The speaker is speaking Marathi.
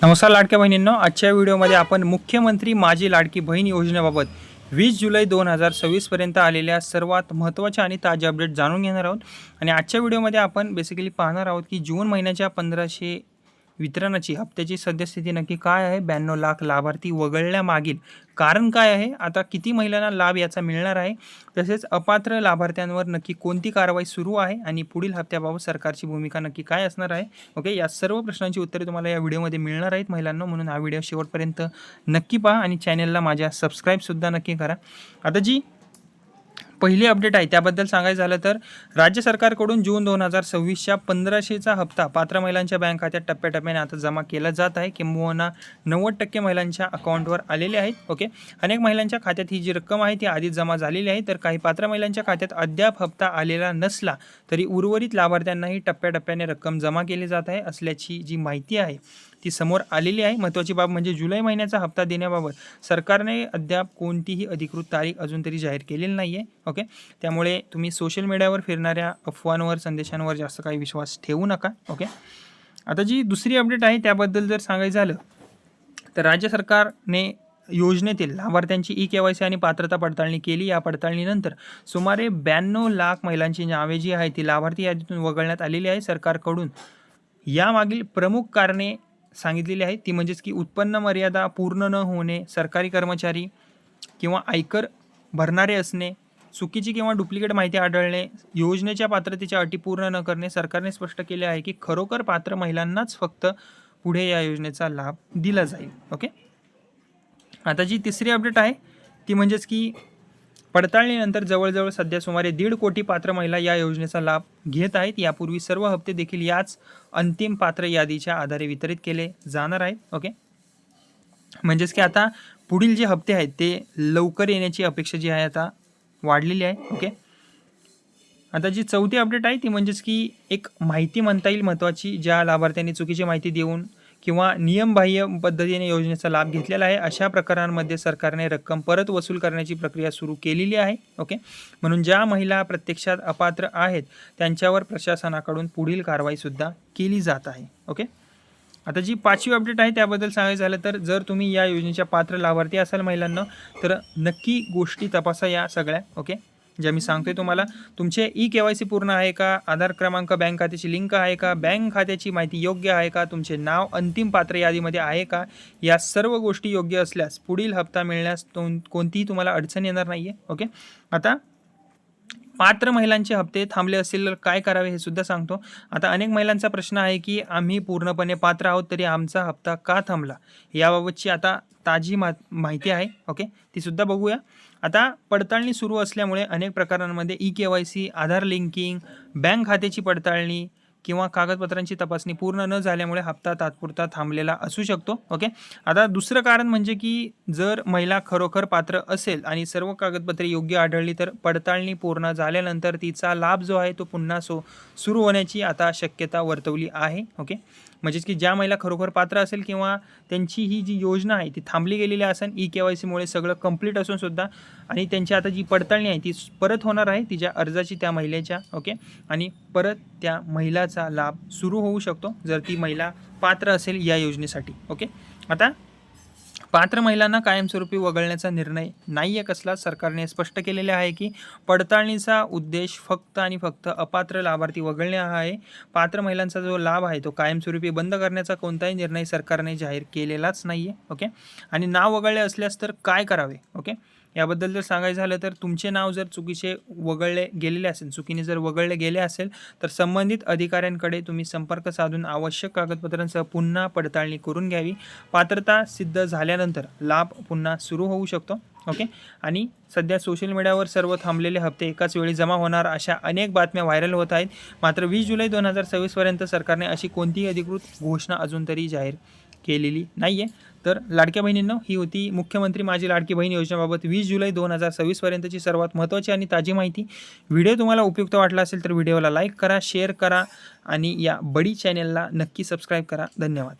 नमस्कार लाडक्या बहिणींनो, आजच्या व्हिडिओमध्ये आपण मुख्यमंत्री माझी लाडकी बहीण योजनेबाबत 20 जुलै 2026 पर्यंत आलेल्या सर्वात महत्त्वाच्या आणि ताज्या अपडेट जाणून घेणार आहोत. आणि आजच्या व्हिडिओमध्ये आपण बेसिकली पाहणार आहोत की जून महिन्याच्या 1500 वितरणाची हप्त्याची सद्यस्थिती नक्की काय आहे, 92 लाख लाभार्थी वगळण्यामागील कारण काय आहे, आता किती महिलांना लाभ याचा मिळणार आहे, तसेच अपात्र लाभार्थ्यांवर नक्की कोणती कारवाई सुरू आहे आणि पुढील हप्त्याबाबत सरकारची भूमिका नक्की काय असणार आहे. ओके, या सर्व प्रश्नांची उत्तरे तुम्हाला या व्हिडिओमध्ये मिळणार आहेत महिलांनो, म्हणून हा व्हिडिओ शेवटपर्यंत नक्की पहा आणि चॅनलला माझ्या सबस्क्राईबसुद्धा नक्की करा. आता जी पहिली अपडेट आहे त्याबद्दल सांगायचं झालं तर राज्य सरकारकडून जून 2026च्या 1500चा हप्ता पात्र महिलांच्या बँक खात्यात टप्प्याटप्प्याने आता जमा केला जात आहे, किंबहुना 90% महिलांच्या अकाउंटवर आलेले आहेत. ओके, अनेक महिलांच्या खात्यात ही जी रक्कम आहे ती आधीच जमा झालेली आहे, तर काही पात्र महिलांच्या खात्यात अद्याप हप्ता आलेला नसला तरी उर्वरित लाभार्थ्यांनाही टप्प्याटप्प्याने रक्कम जमा केली जात आहे असल्याची जी माहिती आहे ती समोर आलेली आहे. महत्त्वाची बाब म्हणजे जुलै महिन्याचा हप्ता देण्याबाबत सरकारने अद्याप कोणतीही अधिकृत तारीख अजून तरी जाहीर केलेली नाही आहे. ओके, त्यामुळे तुम्ही सोशल मीडियावर फिरणाऱ्या अफवांवर, संदेशांवर जास्त काही विश्वास ठेवू नका. ओके, आता जी दुसरी अपडेट आहे त्याबद्दल जर सांगायचं झालं तर राज्य सरकारने योजनेतील लाभार्थ्यांची ई-KYC आणि पात्रता पडताळणी केली. या पडताळणीनंतर सुमारे 92 लाख महिलांची नावे जी आहे ती लाभार्थी यादीतून वगळण्यात आलेली आहे. सरकारकडून यामागील प्रमुख कारणे सांगितलेली आहेत, ती म्हणजेच की उत्पन्न मर्यादा पूर्ण न होणे, सरकारी कर्मचारी किंवा आयकर भरणारे असणे, चुकीची किंवा डुप्लिकेट माहिती आढळणे, योजनेच्या पात्रतेच्या अटी पूर्ण न करणे. सरकारने स्पष्ट केले आहे की खरोखर पात्र महिलांनाच फक्त पुढे या योजनेचा लाभ दिला जाईल. ओके, आता जी तिसरी अपडेट आहे ती म्हणजेच की पडताळणीनंतर जवळजवळ सध्या सुमारे 1.5 कोटी पात्र महिला या योजनेचा लाभ घेत आहेत. यापूर्वी सर्व हप्ते देखील याच अंतिम पात्र यादीच्या आधारे वितरित केले जाणार आहेत. ओके, म्हणजेच की आता पुढील जे हप्ते आहेत ते लवकर येण्याची अपेक्षा जी आहे आता वाढलेली आहे. ओके, आता जी चौथी अपडेट आहे ती म्हणजेच की एक माहिती म्हणता येईल महत्त्वाची, ज्या लाभार्थ्यांनी चुकीची माहिती देऊन किंवा नियमबाह्य पद्धतीने योजनेचा लाभ घेतलेला आहे अशा प्रकारांमध्ये सरकारने रक्कम परत वसूल करण्याची प्रक्रिया सुरू केलेली आहे. ओके, म्हणून ज्या महिला प्रत्यक्षात अपात्र आहेत त्यांच्यावर प्रशासनाकडून पुढील कारवाईसुद्धा केली जात आहे. ओके, आता जी पाचवी अपडेट आहे त्याबद्दल सांगायचं झालं तर जर तुम्ही या योजनेच्या पात्र लाभार्थी असाल महिलांना, तर नक्की गोष्टी तपासा या सगळ्या. ओके, ज्या मी सांगतोय तुम्हाला, तुमचे ई-KYC पूर्ण आहे का, आधार क्रमांक बँक खात्याची लिंक आहे का, बँक खात्याची माहिती योग्य आहे का, तुमचे नाव अंतिम पात्र यादीमध्ये आहे का, या सर्व गोष्टी योग्य असल्यास पुढील हप्ता मिळण्यास कोणतीही तुम्हाला अडचण येणार नाही आहे. ओके, आता पात्र महिलांचे हप्ते थांबले असतील तर काय करावे हे सुद्धा सांगतो. आता अनेक महिलांचा प्रश्न आहे की आम्ही पूर्णपणे पात्र आहोत तरी आमचा हप्ता का थांबला, याबाबतची आता ताजी माहिती आहे. ओके, ती सुद्धा बघूया. आता पडताळणी सुरू असल्यामुळे अनेक प्रकारांमध्ये ई-KYC, आधार लिंकिंग, बँक खात्याची पडताळणी किंवा कागदपत्रांची तपासणी पूर्ण न झाल्यामुळे हप्ता तात्पुरता थांबलेला असू शकतो. ओके, आता दुसरं कारण म्हणजे की जर महिला खरोखर पात्र असेल आणि सर्व कागदपत्रे योग्य आढळली तर पडताळणी पूर्ण झाल्यानंतर तिचा लाभ जो आहे तो पुन्हा सुरू होण्याची आता शक्यता वर्तवली आहे. ओके, म्हणजेच की ज्या महिला खरोखर पात्र असेल किंवा त्यांची ही जी योजना आहे ती थांबली गेलेली असेल, ई-KYCमुळे सगळं कंप्लीट असून सुद्धा, आणि त्यांची आता जी पडताळणी आहे ती परत होणार आहे तिच्या अर्जाची त्या महिलेच्या. ओके, आणि परत त्या महिलाचा लाभ सुरू होऊ शकतो जर ती महिला पात्र असेल या योजनेसाठी. ओके, आता पात्र महिलांना कायमस्वरूपी वगळण्याचा निर्णय नाही आहे कसला. सरकारने स्पष्ट केलेले आहे की पडताळणीचा उद्देश फक्त आणि फक्त अपात्र लाभार्थी वगळणे हा आहे. पात्र महिलांचा जो लाभ आहे तो कायमस्वरूपी बंद करण्याचा कोणताही निर्णय सरकारने जाहीर केलेलाच नाही आहे. ओके, आणि नाव वगळले असल्यास तर काय करावे. ओके, याबद्दल जर सांगायचं झालं तर तुमचे नाव जर चुकीचे वगळले गेलेले असेल, चुकीने जर वगळले गेले असेल तर संबंधित अधिकाऱ्यांकडे तुम्ही संपर्क साधून आवश्यक कागदपत्रांसह पुन्हा पडताळणी करून घ्यावी. पात्रता सिद्ध झाल्यानंतर लाभ पुन्हा सुरू होऊ शकतो. ओके, आणि सध्या सोशल मीडियावर सर्व थांबलेले हप्ते एकाच वेळी जमा होणार अशा अनेक बातम्या व्हायरल होत आहेत. मात्र 20 जुलै 2026 पर्यंत सरकारने अशी कोणतीही अधिकृत घोषणा अजून तरी जाहीर केलेली नाही आहे. तर लाडक्या बहिणींनो, ही होती मुख्यमंत्री माझी लाडकी बहीण योजनेबाबत 20 जुलै 2026 पर्यंतची सर्वात महत्त्वाची आणि ताजी माहिती. व्हिडिओ तुम्हाला उपयुक्त वाटला असेल तर व्हिडिओला लाईक करा, शेअर करा आणि या बडी चॅनेलला नक्की सबस्क्राईब करा. धन्यवाद.